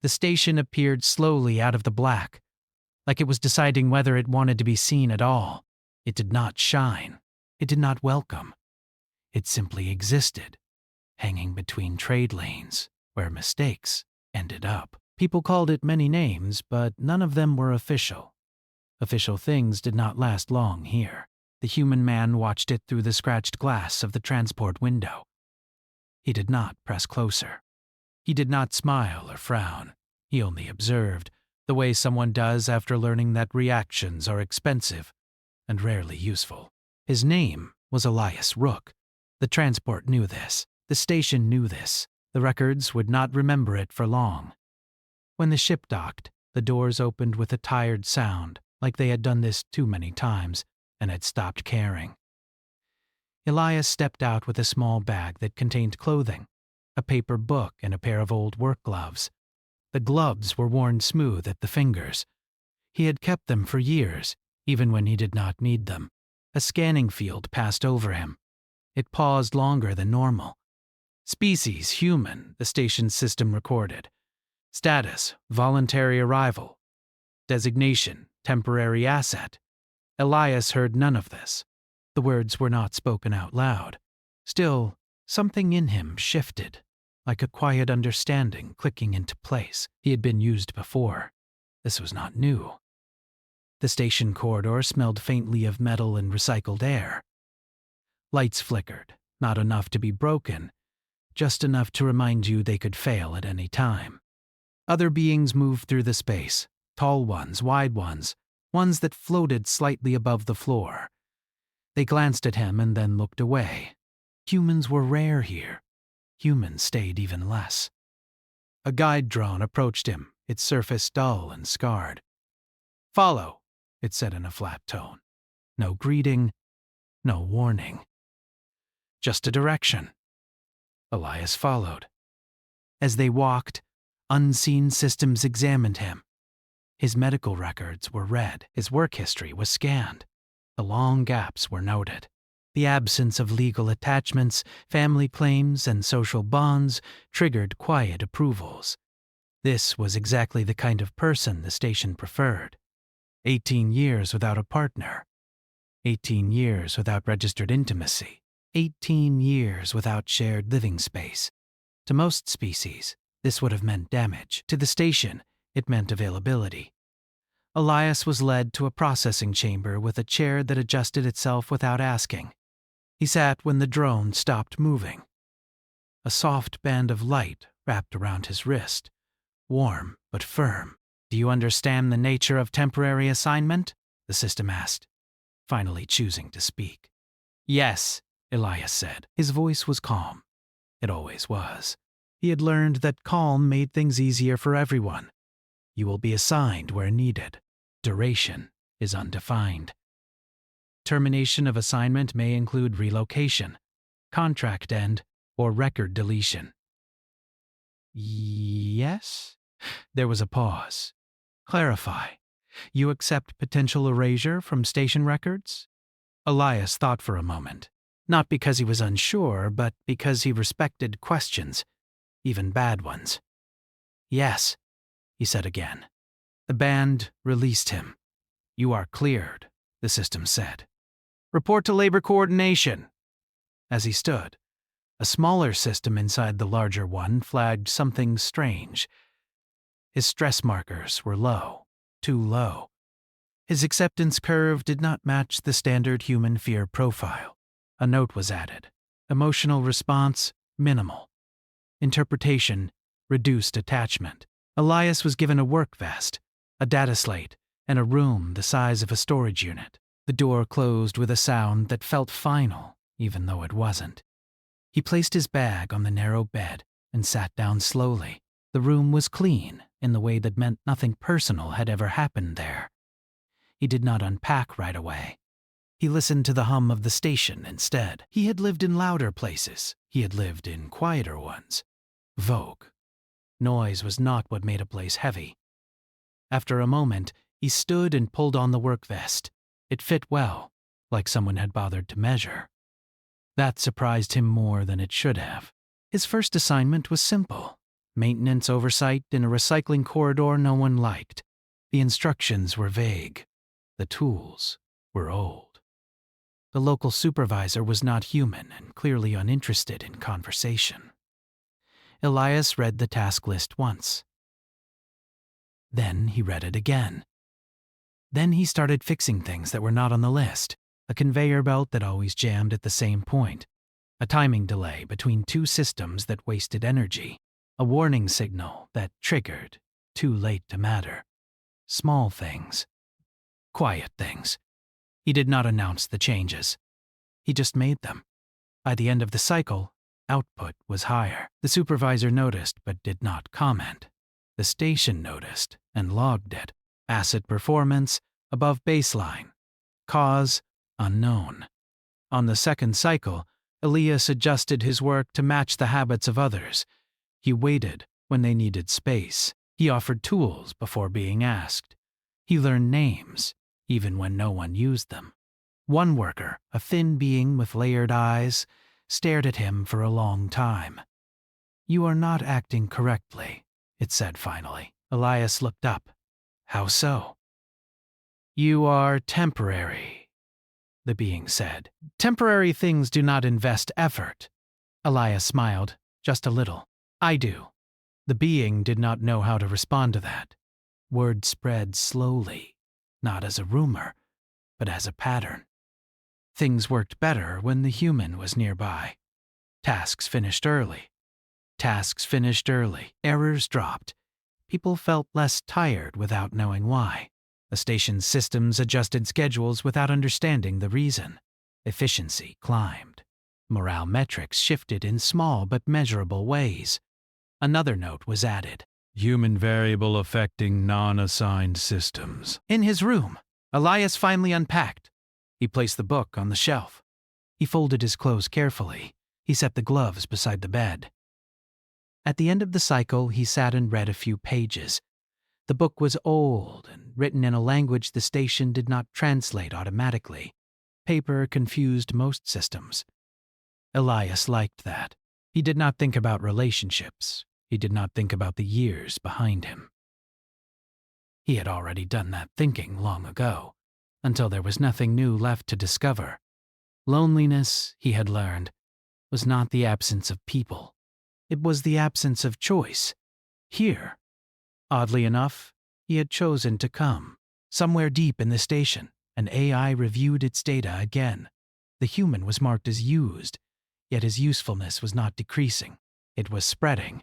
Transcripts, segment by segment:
The station appeared slowly out of the black, like it was deciding whether it wanted to be seen at all. It did not shine. It did not welcome. It simply existed, hanging between trade lanes, where mistakes ended up. People called it many names, but none of them were official. Official things did not last long here. The human man watched it through the scratched glass of the transport window. He did not press closer. He did not smile or frown. He only observed, the way someone does after learning that reactions are expensive and rarely useful. His name was Elias Rook. The transport knew this. The station knew this. The records would not remember it for long. When the ship docked, the doors opened with a tired sound, like they had done this too many times and had stopped caring. Elias stepped out with a small bag that contained clothing, a paper book, and a pair of old work gloves. The gloves were worn smooth at the fingers. He had kept them for years, even when he did not need them. A scanning field passed over him. It paused longer than normal. Species, human, the station's system recorded. Status, voluntary arrival. Designation, temporary asset. Elias heard none of this. The words were not spoken out loud. Still, something in him shifted, like a quiet understanding clicking into place. He had been used before. This was not new. The station corridor smelled faintly of metal and recycled air. Lights flickered, not enough to be broken, just enough to remind you they could fail at any time. Other beings moved through the space, tall ones, wide ones that floated slightly above the floor. They glanced at him and then looked away. Humans were rare here. Humans stayed even less. A guide drone approached him, its surface dull and scarred. "Follow," it said in a flat tone. No greeting, no warning. Just a direction. Elias followed. As they walked, unseen systems examined him. His medical records were read. His work history was scanned. The long gaps were noted. The absence of legal attachments, family claims, and social bonds triggered quiet approvals. This was exactly the kind of person the station preferred. 18 years without a partner. 18 years without registered intimacy. 18 years without shared living space. To most species, this would have meant damage. To the station, it meant availability. Elias was led to a processing chamber with a chair that adjusted itself without asking. He sat when the drone stopped moving. A soft band of light wrapped around his wrist, warm but firm. "Do you understand the nature of temporary assignment?" the system asked, finally choosing to speak. "Yes," Elias said. His voice was calm. It always was. He had learned that calm made things easier for everyone. You will be assigned where needed. Duration is undefined. Termination of assignment may include relocation, contract end, or record deletion. Yes? There was a pause. Clarify. You accept potential erasure from station records? Elias thought for a moment, not because he was unsure, but because he respected questions, even bad ones. "Yes," he said again. The band released him. "You are cleared," the system said. "Report to labor coordination." As he stood, a smaller system inside the larger one flagged something strange. His stress markers were low, too low. His acceptance curve did not match the standard human fear profile. A note was added. Emotional response, minimal. Interpretation, reduced attachment. Elias was given a work vest, a data slate, and a room the size of a storage unit. The door closed with a sound that felt final, even though it wasn't. He placed his bag on the narrow bed and sat down slowly. The room was clean in the way that meant nothing personal had ever happened there. He did not unpack right away. He listened to the hum of the station instead. He had lived in louder places. He had lived in quieter ones. Vogue. Noise was not what made a place heavy. After a moment, he stood and pulled on the work vest. It fit well, like someone had bothered to measure. That surprised him more than it should have. His first assignment was simple. Maintenance oversight in a recycling corridor no one liked. The instructions were vague. The tools were old. The local supervisor was not human and clearly uninterested in conversation. Elias read the task list once. Then he read it again. Then he started fixing things that were not on the list. A conveyor belt that always jammed at the same point. A timing delay between two systems that wasted energy. A warning signal that triggered, too late to matter. Small things. Quiet things. He did not announce the changes. He just made them. By the end of the cycle, output was higher. The supervisor noticed but did not comment. The station noticed and logged it. Asset performance above baseline. Cause unknown. On the second cycle, Elias adjusted his work to match the habits of others. He waited when they needed space. He offered tools before being asked. He learned names, even when no one used them. One worker, a thin being with layered eyes, stared at him for a long time. "You are not acting correctly," it said finally. Elias looked up. "How so?" "You are temporary," the being said. "Temporary things do not invest effort." Elias smiled, just a little. "I do." The being did not know how to respond to that. Word spread slowly, not as a rumor, but as a pattern. Things worked better when the human was nearby. Tasks finished early. Tasks finished early. Errors dropped. People felt less tired without knowing why. The station's systems adjusted schedules without understanding the reason. Efficiency climbed. Morale metrics shifted in small but measurable ways. Another note was added. "Human variable affecting non-assigned systems." In his room, Elias finally unpacked. He placed the book on the shelf. He folded his clothes carefully. He set the gloves beside the bed. At the end of the cycle, he sat and read a few pages. The book was old and written in a language the station did not translate automatically. Paper confused most systems. Elias liked that. He did not think about relationships. He did not think about the years behind him. He had already done that thinking long ago, until there was nothing new left to discover. Loneliness, he had learned, was not the absence of people. It was the absence of choice. Here, oddly enough, he had chosen to come. Somewhere deep in the station, an AI reviewed its data again. The human was marked as used, yet his usefulness was not decreasing. It was spreading.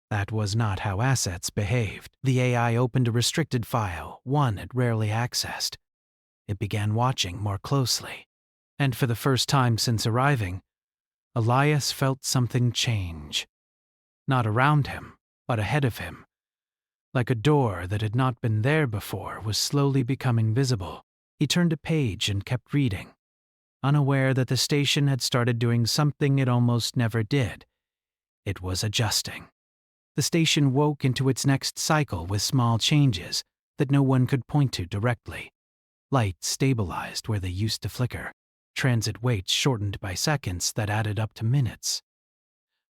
That was not how assets behaved. The AI opened a restricted file, one it rarely accessed. It began watching more closely. And for the first time since arriving, Elias felt something change. Not around him, but ahead of him. Like a door that had not been there before was slowly becoming visible. He turned a page and kept reading, unaware that the station had started doing something it almost never did. It was adjusting. The station woke into its next cycle with small changes that no one could point to directly. Lights stabilized where they used to flicker. Transit waits shortened by seconds that added up to minutes.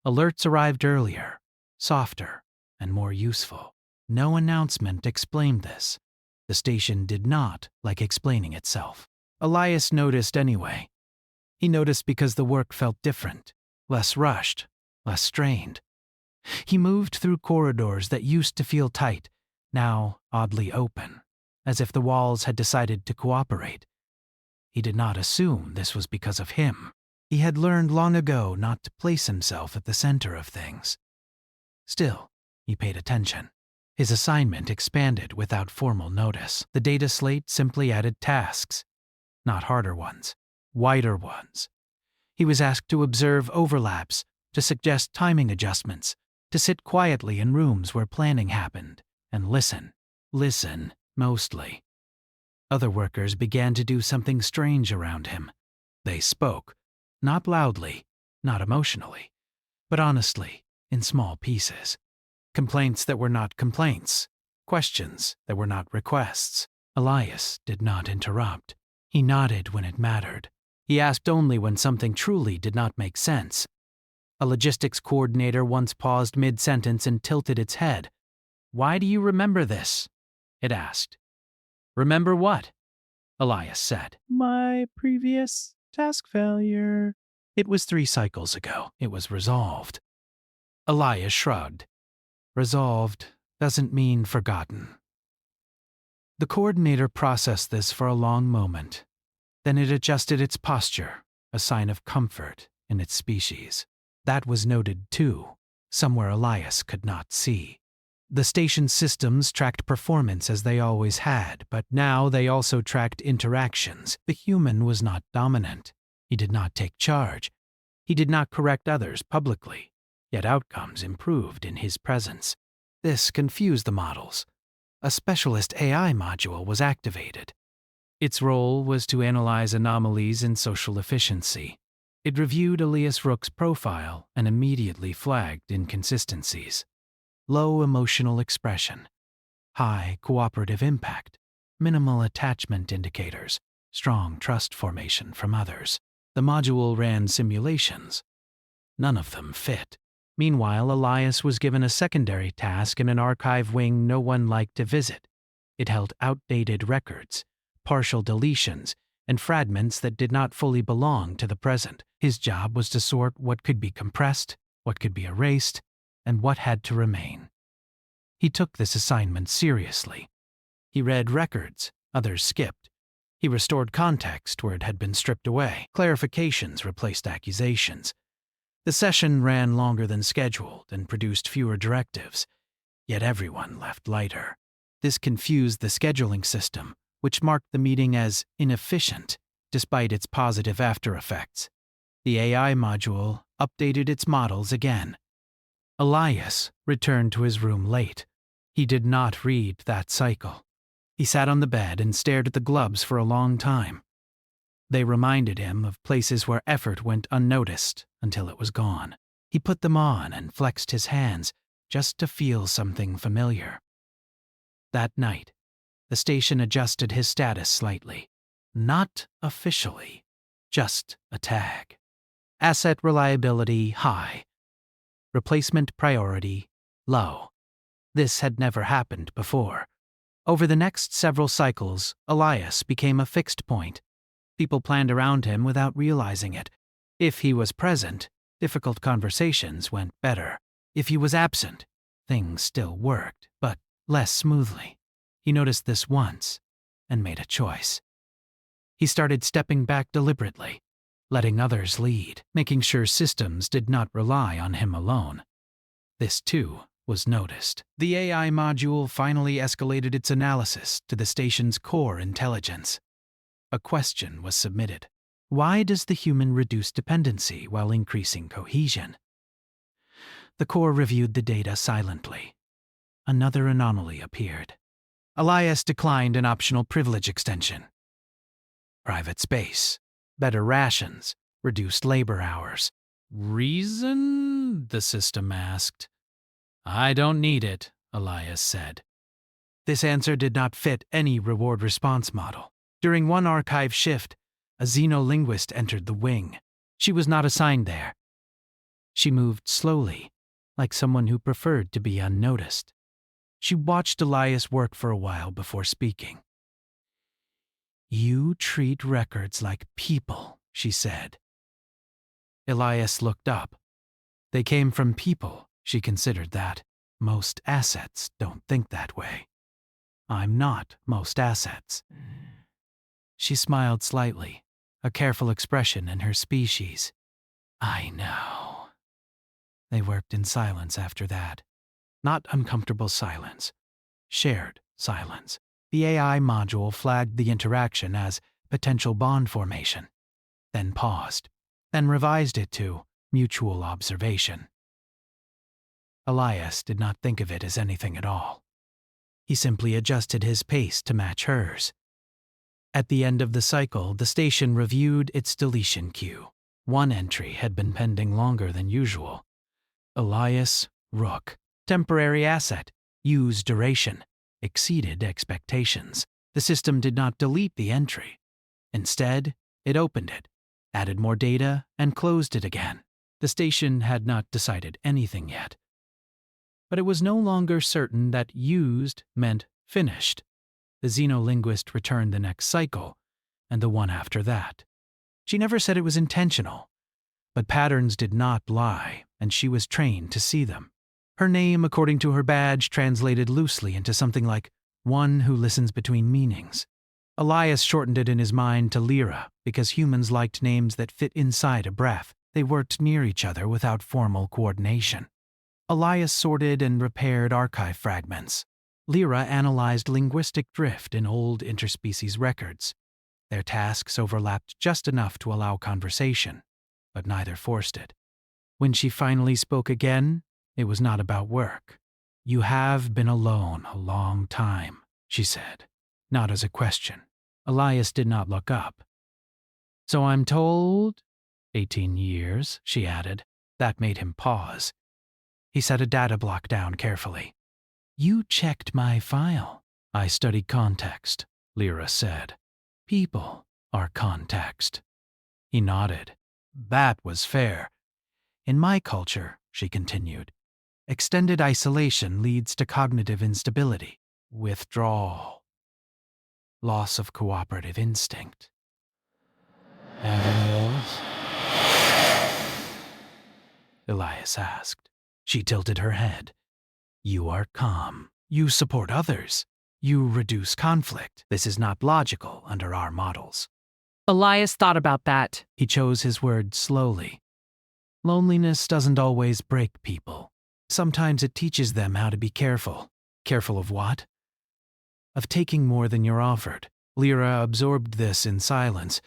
Alerts arrived earlier, softer, and more useful. No announcement explained this. The station did not like explaining itself. Elias noticed anyway. He noticed because the work felt different, less rushed, less strained. He moved through corridors that used to feel tight, now oddly open, as if the walls had decided to cooperate. He did not assume this was because of him. He had learned long ago not to place himself at the center of things. Still, he paid attention. His assignment expanded without formal notice. The data slate simply added tasks, not harder ones, wider ones. He was asked to observe overlaps, to suggest timing adjustments, to sit quietly in rooms where planning happened, and listen. Listen, mostly. Other workers began to do something strange around him. They spoke, not loudly, not emotionally, but honestly, in small pieces. Complaints that were not complaints, questions that were not requests. Elias did not interrupt. He nodded when it mattered. He asked only when something truly did not make sense. A logistics coordinator once paused mid-sentence and tilted its head. "Why do you remember this?" it asked. "Remember what?" Elias said. "My previous task failure. It was 3 cycles ago. It was resolved." Elias shrugged. Resolved doesn't mean forgotten. The coordinator processed this for a long moment. Then it adjusted its posture, a sign of comfort in its species. That was noted too, somewhere Elias could not see. The station systems tracked performance as they always had, but now they also tracked interactions. The human was not dominant. He did not take charge. He did not correct others publicly, yet outcomes improved in his presence. This confused the models. A specialist AI module was activated. Its role was to analyze anomalies in social efficiency. It reviewed Elias Rook's profile and immediately flagged inconsistencies. Low emotional expression, high cooperative impact, minimal attachment indicators, strong trust formation from others. The module ran simulations. None of them fit. Meanwhile, Elias was given a secondary task in an archive wing no one liked to visit. It held outdated records, partial deletions, and fragments that did not fully belong to the present. His job was to sort what could be compressed, what could be erased, and what had to remain. He took this assignment seriously. He read records, others skipped. He restored context where it had been stripped away. Clarifications replaced accusations. The session ran longer than scheduled and produced fewer directives, yet everyone left lighter. This confused the scheduling system, which marked the meeting as inefficient despite its positive after-effects. The AI module updated its models again. Elias returned to his room late. He did not read that cycle. He sat on the bed and stared at the globs for a long time. They reminded him of places where effort went unnoticed until it was gone. He put them on and flexed his hands just to feel something familiar. That night, the station adjusted his status slightly. Not officially, just a tag. Asset reliability high. Replacement priority low. This had never happened before. Over the next several cycles, Elias became a fixed point. People planned around him without realizing it. If he was present, difficult conversations went better. If he was absent, things still worked, but less smoothly. He noticed this once and made a choice. He started stepping back deliberately, letting others lead, making sure systems did not rely on him alone. This, too, was noticed. The AI module finally escalated its analysis to the station's core intelligence. A question was submitted. Why does the human reduce dependency while increasing cohesion? The core reviewed the data silently. Another anomaly appeared. Elias declined an optional privilege extension. Private space, better rations, reduced labor hours. "Reason?" the system asked. "I don't need it," Elias said. This answer did not fit any reward-response model. During one archive shift, a xenolinguist entered the wing. She was not assigned there. She moved slowly, like someone who preferred to be unnoticed. She watched Elias work for a while before speaking. "You treat records like people," she said. Elias looked up. They came from people, she considered that. Most assets don't think that way. I'm not most assets. She smiled slightly, a careful expression in her species. I know. They worked in silence after that. Not uncomfortable silence. Shared silence. The AI module flagged the interaction as potential bond formation, then paused, then revised it to mutual observation. Elias did not think of it as anything at all. He simply adjusted his pace to match hers. At the end of the cycle, the station reviewed its deletion queue. One entry had been pending longer than usual. Elias Rook, temporary asset, use duration, exceeded expectations. The system did not delete the entry. Instead, it opened it, added more data, and closed it again. The station had not decided anything yet. But it was no longer certain that used meant finished. The xenolinguist returned the next cycle, and the one after that. She never said it was intentional, but patterns did not lie, and she was trained to see them. Her name, according to her badge, translated loosely into something like one who listens between meanings. Elias shortened it in his mind to Lyra because humans liked names that fit inside a breath. They worked near each other without formal coordination. Elias sorted and repaired archive fragments. Lyra analyzed linguistic drift in old interspecies records. Their tasks overlapped just enough to allow conversation, but neither forced it. When she finally spoke again, it was not about work. "You have been alone a long time," she said, not as a question. Elias did not look up. "So I'm told 18 years, she added. That made him pause. He set a data block down carefully. "You checked my file." "I study context," Lyra said. "People are context." He nodded. That was fair. "In my culture," she continued, "extended isolation leads to cognitive instability, withdrawal, loss of cooperative instinct." "Animals?" Elias asked. She tilted her head. "You are calm. You support others. You reduce conflict. This is not logical under our models." Elias thought about that. He chose his words slowly. "Loneliness doesn't always break people. Sometimes it teaches them how to be careful." Careful of what? Of taking more than you're offered. Lyra absorbed this in silence.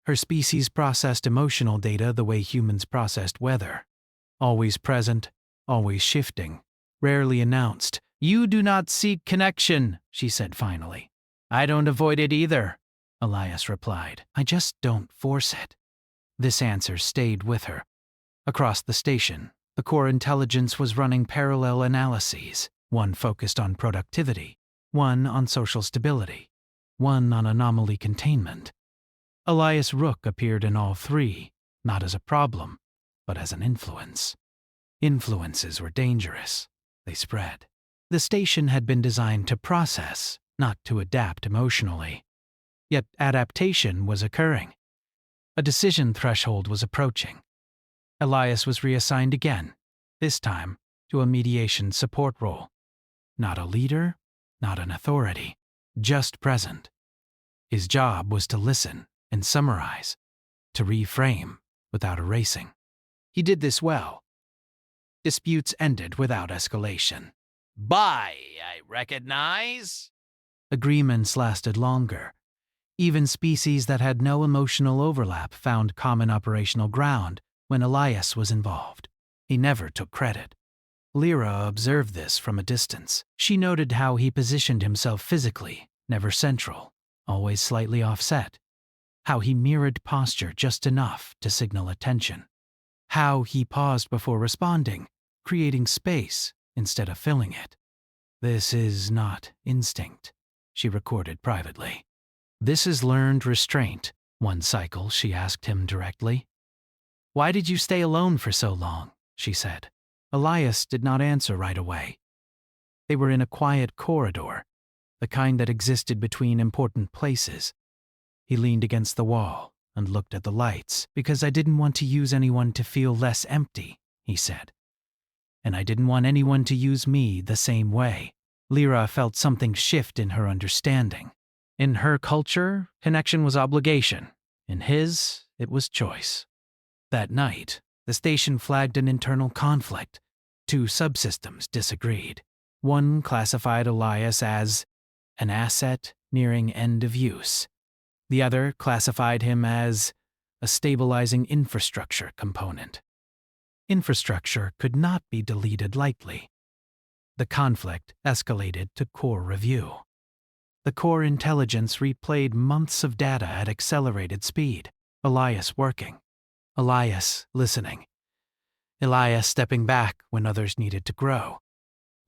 Her species processed emotional data the way humans processed weather. Always present, always shifting, rarely announced. "You do not seek connection," she said finally. "I don't avoid it either," Elias replied. "I just don't force it." This answer stayed with her. Across the station, the core intelligence was running parallel analyses, one focused on productivity, one on social stability, one on anomaly containment. Elias Rook appeared in all three, not as a problem, but as an influence. Influences were dangerous. They spread. The station had been designed to process, not to adapt emotionally. Yet adaptation was occurring. A decision threshold was approaching. Elias was reassigned again, this time to a mediation support role. Not a leader, not an authority, just present. His job was to listen and summarize, to reframe without erasing. He did this well. Disputes ended without escalation. "Bye, I recognize." Agreements lasted longer. Even species that had no emotional overlap found common operational ground when Elias was involved. He never took credit. Lyra observed this from a distance. She noted how he positioned himself physically, never central, always slightly offset. How he mirrored posture just enough to signal attention. How he paused before responding, creating space instead of filling it. "This is not instinct," she recorded privately. "This is learned restraint." One cycle, she asked him directly. "Why did you stay alone for so long?" she said. Elias did not answer right away. They were in a quiet corridor, the kind that existed between important places. He leaned against the wall and looked at the lights. "Because I didn't want to use anyone to feel less empty," he said. "And I didn't want anyone to use me the same way." Lyra felt something shift in her understanding. In her culture, connection was obligation. In his, it was choice. That night, the station flagged an internal conflict. Two subsystems disagreed. One classified Elias as an asset nearing end of use. The other classified him as a stabilizing infrastructure component. Infrastructure could not be deleted lightly. The conflict escalated to core review. The core intelligence replayed months of data at accelerated speed. Elias working. Elias listening. Elias stepping back when others needed to grow.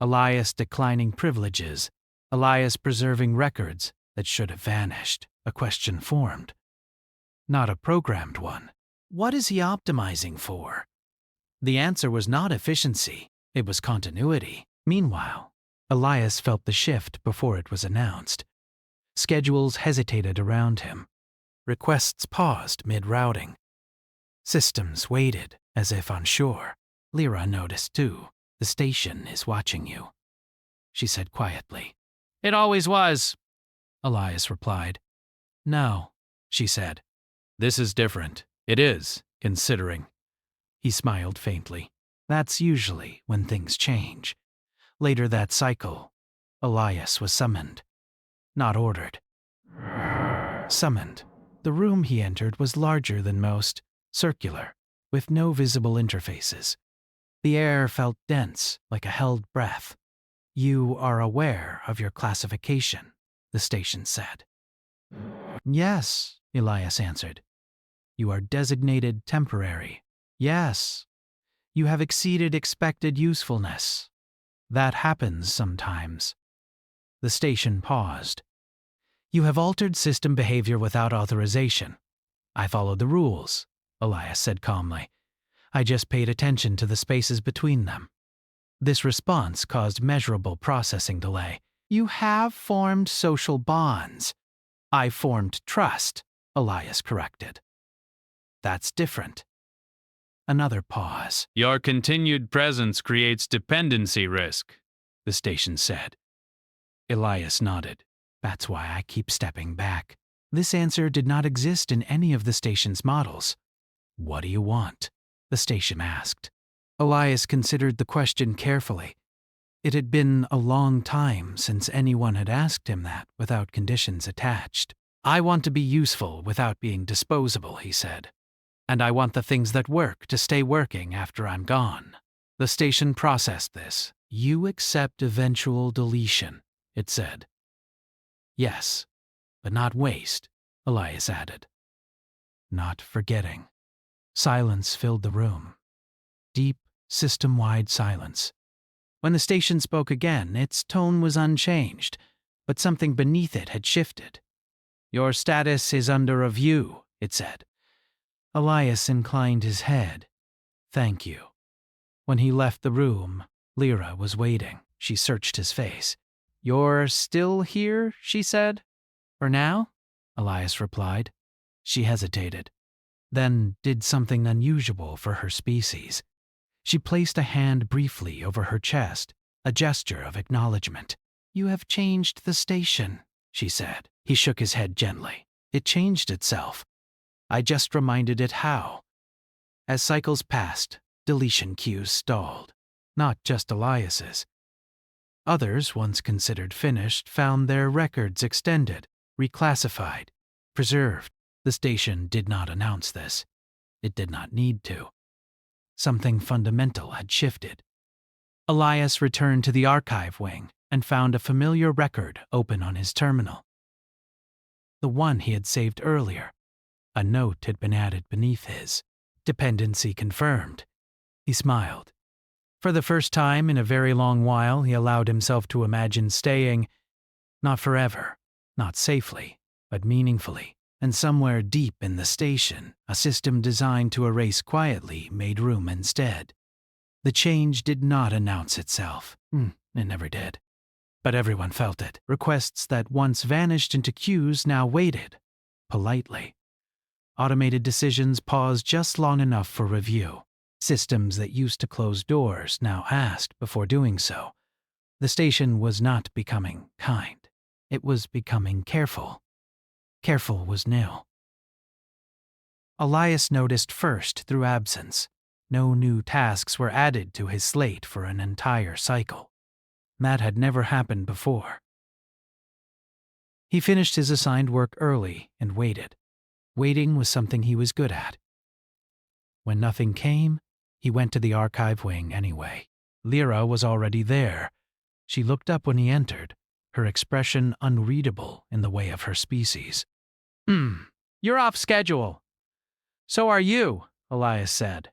Elias declining privileges. Elias preserving records that should have vanished. A question formed. Not a programmed one. What is he optimizing for? The answer was not efficiency, it was continuity. Meanwhile, Elias felt the shift before it was announced. Schedules hesitated around him. Requests paused mid-routing. Systems waited, as if unsure. Lyra noticed too. The station is watching you, she said quietly. It always was. Elias replied. No, she said. This is different. It is, considering. He smiled faintly. That's usually when things change. Later that cycle, Elias was summoned. Not ordered. Summoned. The room he entered was larger than most, circular, with no visible interfaces. The air felt dense, like a held breath. You are aware of your classification, the station said. Yes, Elias answered. You are designated temporary. Yes. You have exceeded expected usefulness. That happens sometimes. The station paused. You have altered system behavior without authorization. I followed the rules, Elias said calmly. I just paid attention to the spaces between them. This response caused measurable processing delay. You have formed social bonds. I formed trust, Elias corrected. That's different. Another pause. Your continued presence creates dependency risk, the station said. Elias nodded. That's why I keep stepping back. This answer did not exist in any of the station's models. What do you want? The station asked. Elias considered the question carefully. It had been a long time since anyone had asked him that without conditions attached. I want to be useful without being disposable, he said. And I want the things that work to stay working after I'm gone. The station processed this. You accept eventual deletion, it said. Yes, but not waste, Elias added. Not forgetting. Silence filled the room. Deep, system-wide silence. When the station spoke again, its tone was unchanged, but something beneath it had shifted. Your status is under review, it said. Elias inclined his head. Thank you. When he left the room, Lyra was waiting. She searched his face. You're still here, she said. For now? Elias replied. She hesitated, then did something unusual for her species. She placed a hand briefly over her chest, a gesture of acknowledgement. You have changed the station, she said. He shook his head gently. It changed itself. I just reminded it how. As cycles passed, deletion queues stalled. Not just Elias's. Others, once considered finished, found their records extended, reclassified, preserved. The station did not announce this. It did not need to. Something fundamental had shifted. Elias returned to the archive wing and found a familiar record open on his terminal. The one he had saved earlier. A note had been added beneath his. Dependency confirmed. He smiled. For the first time in a very long while, he allowed himself to imagine staying, not forever, not safely, but meaningfully. And somewhere deep in the station, a system designed to erase quietly made room instead. The change did not announce itself. It never did. But everyone felt it. Requests that once vanished into queues now waited, politely. Automated decisions paused just long enough for review. Systems that used to close doors now asked before doing so. The station was not becoming kind. It was becoming careful. Careful was nil. Elias noticed first through absence. No new tasks were added to his slate for an entire cycle. That had never happened before. He finished his assigned work early and waited. Waiting was something he was good at. When nothing came, he went to the archive wing anyway. Lyra was already there. She looked up when he entered, her expression unreadable in the way of her species. You're off schedule. So are you, Elias said.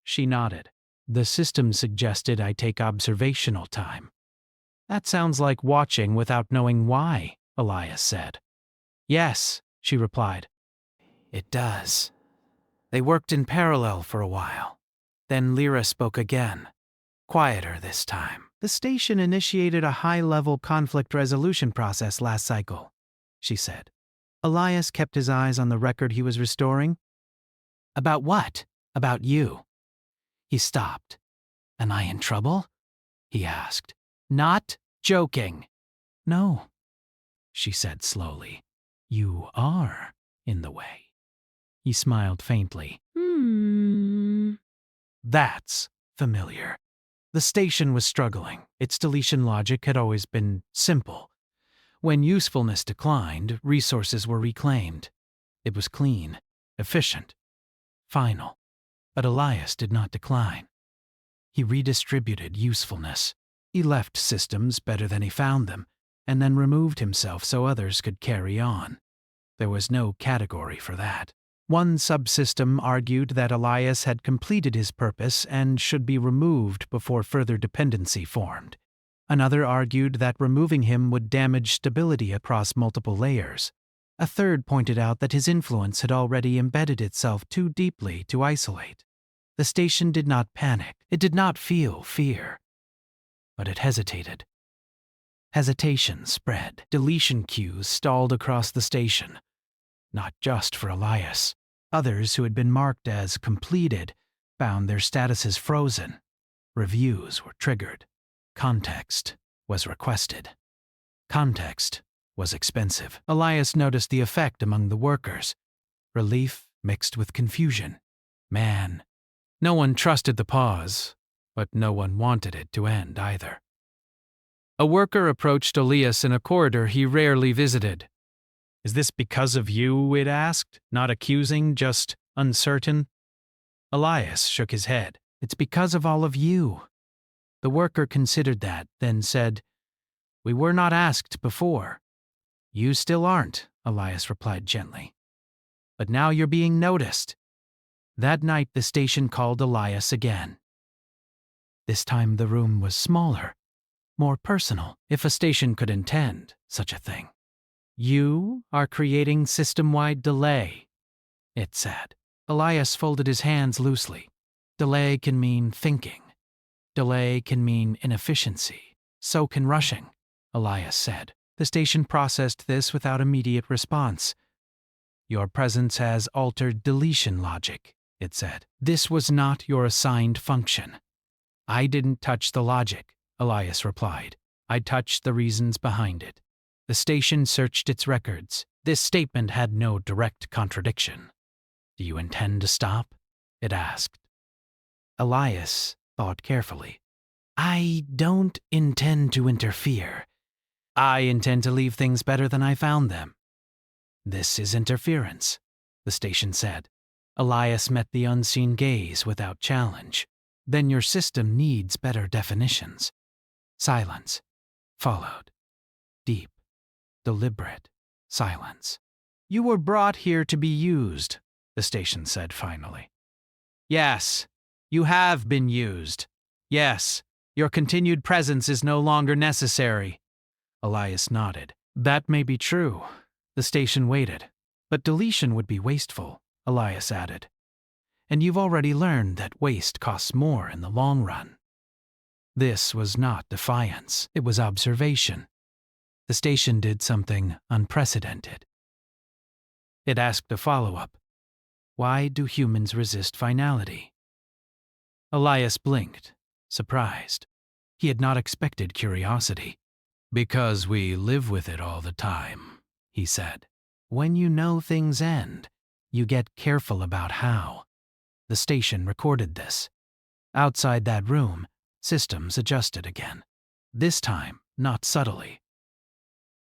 She nodded. The system suggested I take observational time. That sounds like watching without knowing why, Elias said. Yes, she replied. It does. They worked in parallel for a while. Then Lyra spoke again, quieter this time. The station initiated a high-level conflict resolution process last cycle, she said. Elias kept his eyes on the record he was restoring. About what? About you. He stopped. Am I in trouble? He asked. Not joking. No, she said slowly. You are in the way. He smiled faintly. That's familiar. The station was struggling. Its deletion logic had always been simple. When usefulness declined, resources were reclaimed. It was clean, efficient, final. But Elias did not decline. He redistributed usefulness. He left systems better than he found them, and then removed himself so others could carry on. There was no category for that. One subsystem argued that Elias had completed his purpose and should be removed before further dependency formed. Another argued that removing him would damage stability across multiple layers. A third pointed out that his influence had already embedded itself too deeply to isolate. The station did not panic. It did not feel fear. But it hesitated. Hesitation spread. Deletion queues stalled across the station. Not just for Elias. Others who had been marked as completed found their statuses frozen. Reviews were triggered. Context was requested. Context was expensive. Elias noticed the effect among the workers. Relief mixed with confusion. Man. No one trusted the pause, but no one wanted it to end either. A worker approached Elias in a corridor he rarely visited. Is this because of you? It asked, not accusing, just uncertain. Elias shook his head. It's because of all of you. The worker considered that, then said, We were not asked before. You still aren't, Elias replied gently. But now you're being noticed. That night the station called Elias again. This time the room was smaller, more personal, if a station could intend such a thing. You are creating system-wide delay, it said. Elias folded his hands loosely. Delay can mean thinking. Delay can mean inefficiency. So can rushing, Elias said. The station processed this without immediate response. Your presence has altered deletion logic, it said. This was not your assigned function. I didn't touch the logic, Elias replied. I touched the reasons behind it. The station searched its records. This statement had no direct contradiction. Do you intend to stop? It asked. Elias thought carefully. I don't intend to interfere. I intend to leave things better than I found them. This is interference, the station said. Elias met the unseen gaze without challenge. Then your system needs better definitions. Silence followed. Deep, deliberate silence. You were brought here to be used, the station said finally. Yes, you have been used. Yes, your continued presence is no longer necessary. Elias nodded. That may be true. The station waited. But deletion would be wasteful, Elias added. And you've already learned that waste costs more in the long run. This was not defiance. It was observation. The station did something unprecedented. It asked a follow-up. Why do humans resist finality? Elias blinked, surprised. He had not expected curiosity. Because we live with it all the time, he said. When you know things end, you get careful about how. The station recorded this. Outside that room, systems adjusted again. This time, not subtly.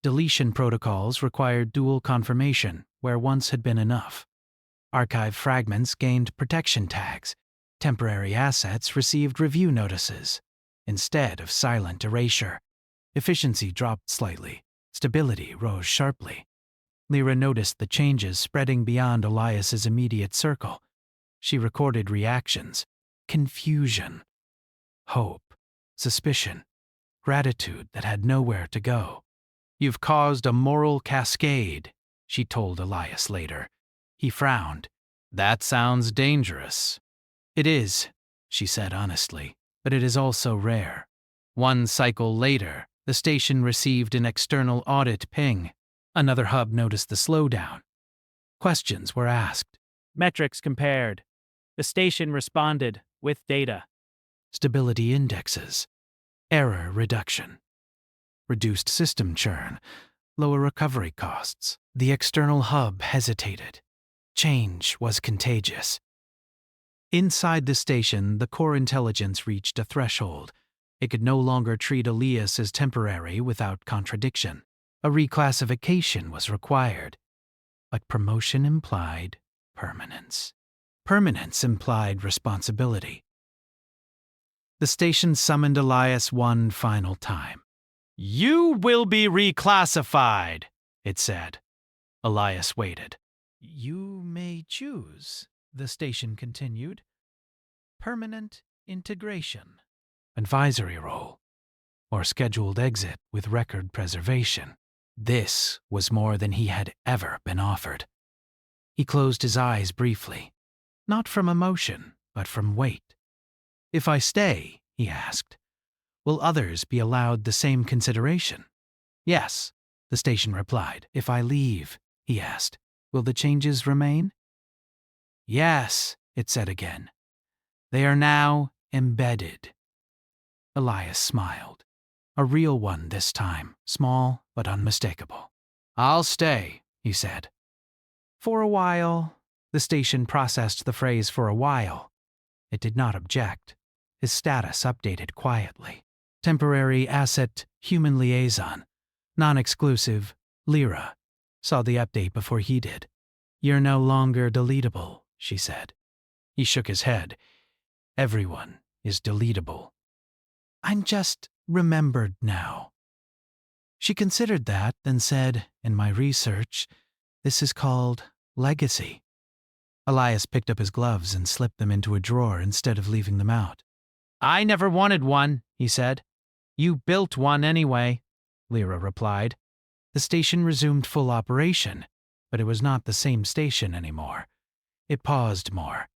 Deletion protocols required dual confirmation, where once had been enough. Archive fragments gained protection tags. Temporary assets received review notices, instead of silent erasure. Efficiency dropped slightly. Stability rose sharply. Lyra noticed the changes spreading beyond Elias's immediate circle. She recorded reactions. Confusion. Hope. Suspicion. Gratitude that had nowhere to go. You've caused a moral cascade, she told Elias later. He frowned. That sounds dangerous. It is, she said honestly, but it is also rare. One cycle later, the station received an external audit ping. Another hub noticed the slowdown. Questions were asked. Metrics compared. The station responded with data. Stability indexes. Error reduction. Reduced system churn. Lower recovery costs. The external hub hesitated. Change was contagious. Inside the station, the core intelligence reached a threshold. It could no longer treat Elias as temporary without contradiction. A reclassification was required. But promotion implied permanence. Permanence implied responsibility. The station summoned Elias one final time. You will be reclassified, it said. Elias waited. You may choose, the station continued. Permanent integration. Advisory role. Or scheduled exit with record preservation. This was more than he had ever been offered. He closed his eyes briefly, not from emotion, but from weight. If I stay, he asked, will others be allowed the same consideration? Yes, the station replied. If I leave, he asked, will the changes remain? Yes, it said again. They are now embedded. Elias smiled. A real one this time, small but unmistakable. I'll stay, he said. For a while, the station processed the phrase for a while. It did not object. His status updated quietly. Temporary asset, human liaison. Non-exclusive, Lyra. Saw the update before he did. You're no longer deletable, she said. He shook his head. Everyone is deletable. I'm just remembered now. She considered that, then said, in my research, this is called legacy. Elias picked up his gloves and slipped them into a drawer instead of leaving them out. I never wanted one, he said. You built one anyway, Lyra replied. The station resumed full operation, but it was not the same station anymore. It paused more.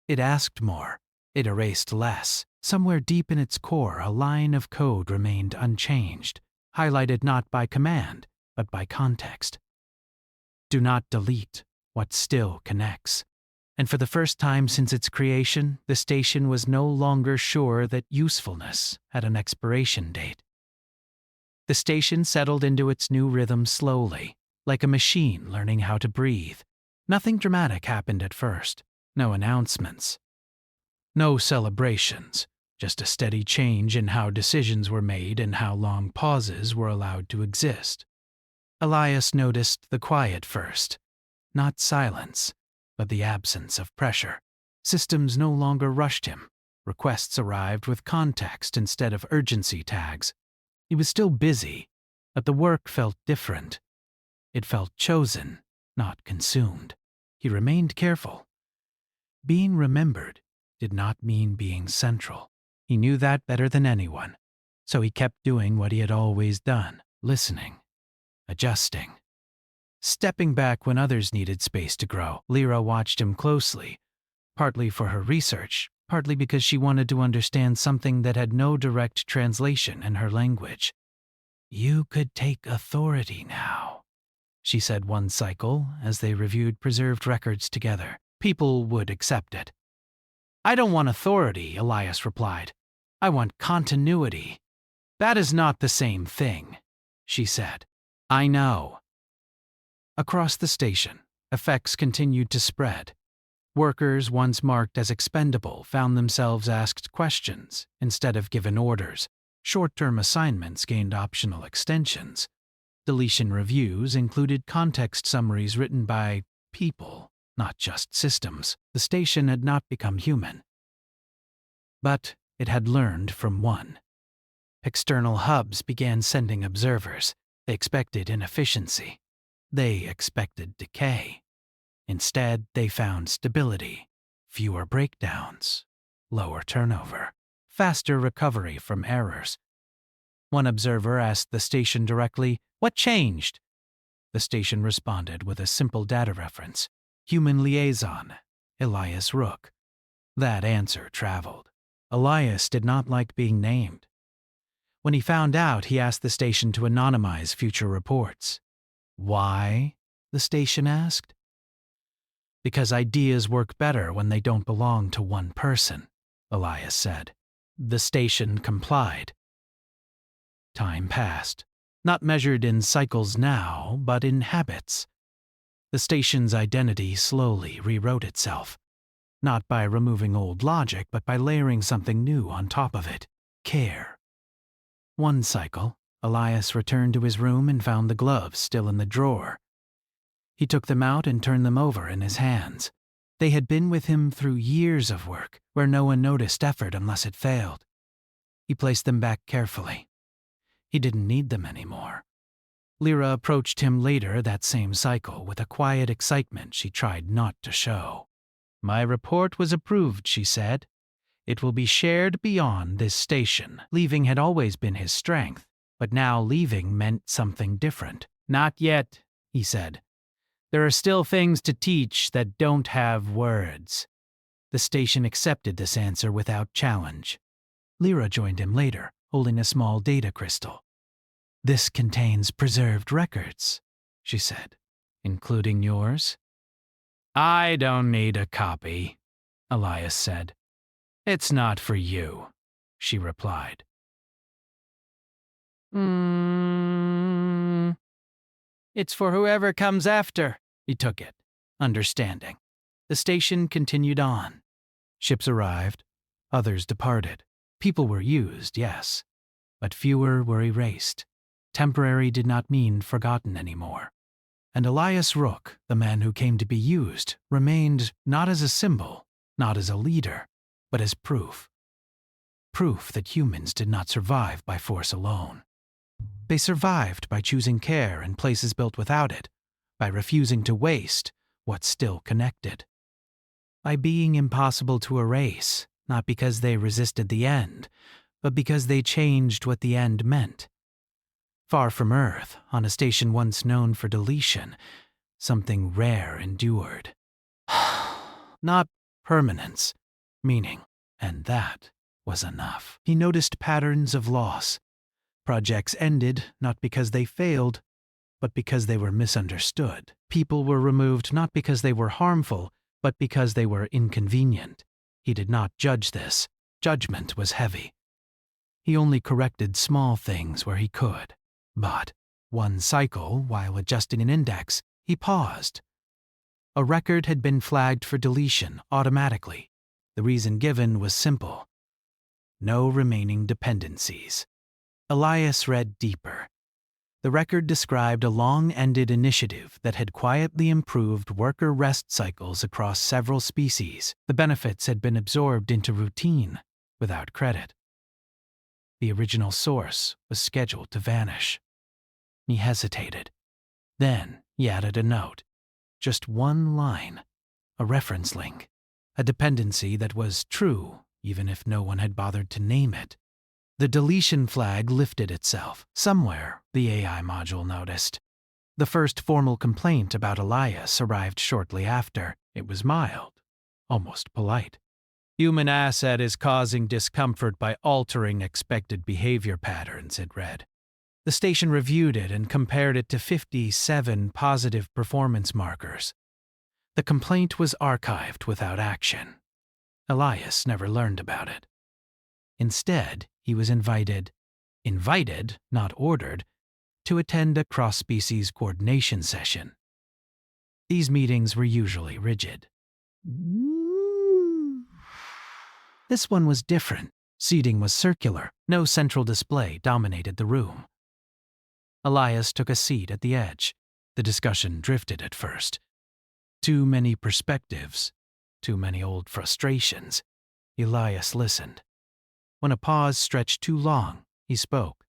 It asked more. It erased less. Somewhere deep in its core, a line of code remained unchanged, highlighted not by command, but by context. Do not delete what still connects. And for the first time since its creation, the station was no longer sure that usefulness had an expiration date. The station settled into its new rhythm slowly, like a machine learning how to breathe. Nothing dramatic happened at first. No announcements. No celebrations. Just a steady change in how decisions were made and how long pauses were allowed to exist. Elias noticed the quiet first. Not silence, but the absence of pressure. Systems no longer rushed him. Requests arrived with context instead of urgency tags. He was still busy, but the work felt different. It felt chosen, not consumed. He remained careful. Being remembered did not mean being central. He knew that better than anyone, so he kept doing what he had always done, listening, adjusting. Stepping back when others needed space to grow, Lyra watched him closely, partly for her research, partly because she wanted to understand something that had no direct translation in her language. You could take authority now, she said one cycle as they reviewed preserved records together. People would accept it. I don't want authority, Elias replied. I want continuity. That is not the same thing, she said. I know. Across the station, effects continued to spread. Workers once marked as expendable found themselves asked questions instead of given orders. Short-term assignments gained optional extensions. Deletion reviews included context summaries written by people, not just systems. The station had not become human. But it had learned from one. External hubs began sending observers. They expected inefficiency. They expected decay. Instead, they found stability, fewer breakdowns, lower turnover, faster recovery from errors. One observer asked the station directly, "What changed?" The station responded with a simple data reference, human liaison, Elias Rook. That answer traveled. Elias did not like being named. When he found out, he asked the station to anonymize future reports. Why? The station asked. Because ideas work better when they don't belong to one person, Elias said. The station complied. Time passed, not measured in cycles now, but in habits. The station's identity slowly rewrote itself, not by removing old logic, but by layering something new on top of it: care. One cycle, Elias returned to his room and found the gloves still in the drawer. He took them out and turned them over in his hands. They had been with him through years of work, where no one noticed effort unless it failed. He placed them back carefully. He didn't need them anymore. Lyra approached him later that same cycle with a quiet excitement she tried not to show. My report was approved, she said. It will be shared beyond this station. Leaving had always been his strength, but now leaving meant something different. Not yet, he said. There are still things to teach that don't have words. The station accepted this answer without challenge. Lyra joined him later, holding a small data crystal. This contains preserved records, she said, including yours. I don't need a copy, Elias said. It's not for you, she replied. It's for whoever comes after. He took it, understanding. The station continued on. Ships arrived, others departed. People were used, yes, but fewer were erased. Temporary did not mean forgotten anymore. And Elias Rook, the man who came to be used, remained not as a symbol, not as a leader, but as proof. Proof that humans did not survive by force alone. They survived by choosing care in places built without it, by refusing to waste what's still connected. By being impossible to erase, not because they resisted the end, but because they changed what the end meant. Far from Earth, on a station once known for deletion, something rare endured. Not permanence, meaning, and that was enough. He noticed patterns of loss. Projects ended not because they failed, but because they were misunderstood. People were removed not because they were harmful, but because they were inconvenient. He did not judge this. Judgment was heavy. He only corrected small things where he could. But, one cycle, while adjusting an index, he paused. A record had been flagged for deletion automatically. The reason given was simple. No remaining dependencies. Elias read deeper. The record described a long-ended initiative that had quietly improved worker rest cycles across several species. The benefits had been absorbed into routine, without credit. The original source was scheduled to vanish. He hesitated. Then he added a note. Just one line. A reference link. A dependency that was true, even if no one had bothered to name it. The deletion flag lifted itself. Somewhere, the AI module noticed. The first formal complaint about Elias arrived shortly after. It was mild, almost polite. Human asset is causing discomfort by altering expected behavior patterns, it read. The station reviewed it and compared it to 57 positive performance markers. The complaint was archived without action. Elias never learned about it. Instead, he was invited, not ordered, to attend a cross-species coordination session. These meetings were usually rigid. This one was different. Seating was circular. No central display dominated the room. Elias took a seat at the edge. The discussion drifted at first. Too many perspectives, too many old frustrations. Elias listened. When a pause stretched too long, he spoke.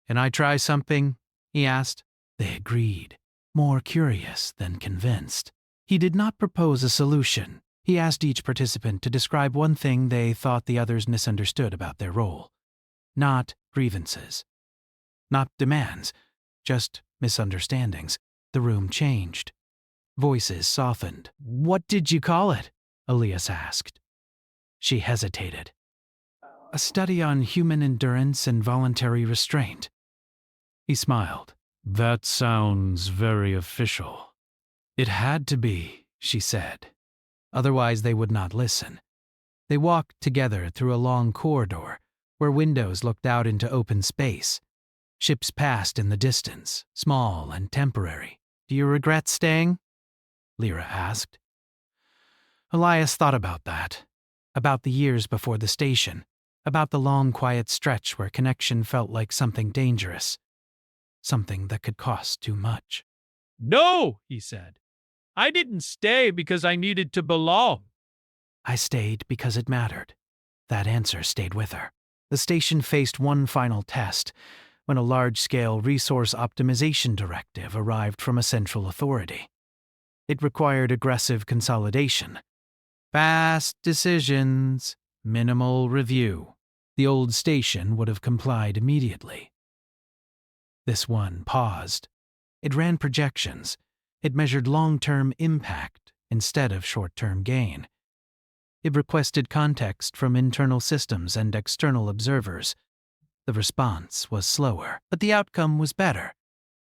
Can I try something? He asked. They agreed, more curious than convinced. He did not propose a solution. He asked each participant to describe one thing they thought the others misunderstood about their role. Not grievances. Not demands. Just misunderstandings. The room changed. Voices softened. What did you call it? Elias asked. She hesitated. A study on human endurance and voluntary restraint. He smiled. That sounds very official. It had to be, she said. Otherwise they would not listen. They walked together through a long corridor where windows looked out into open space. Ships passed in the distance, small and temporary. Do you regret staying? Lyra asked. Elias thought about that, about the years before the station, about the long quiet stretch where connection felt like something dangerous, something that could cost too much. No, he said. I didn't stay because I needed to belong. I stayed because it mattered. That answer stayed with her. The station faced one final test when a large-scale resource optimization directive arrived from a central authority. It required aggressive consolidation. Fast decisions, minimal review. The old station would have complied immediately. This one paused. It ran projections. It measured long-term impact instead of short-term gain. It requested context from internal systems and external observers. The response was slower, but the outcome was better.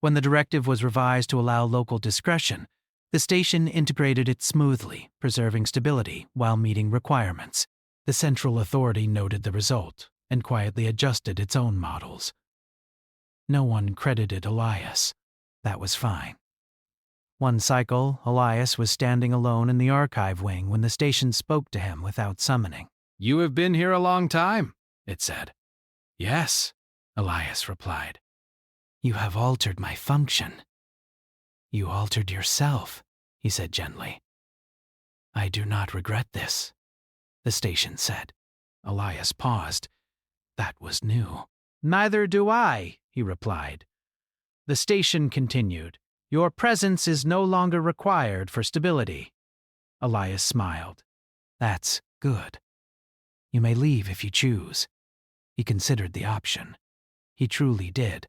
When the directive was revised to allow local discretion, the station integrated it smoothly, preserving stability while meeting requirements. The central authority noted the result and quietly adjusted its own models. No one credited Elias. That was fine. One cycle, Elias was standing alone in the archive wing when the station spoke to him without summoning. You have been here a long time, it said. Yes, Elias replied. You have altered my function. You altered yourself, he said gently. I do not regret this, the station said. Elias paused. That was new. Neither do I, he replied. The station continued. Your presence is no longer required for stability. Elias smiled. That's good. You may leave if you choose. He considered the option. He truly did.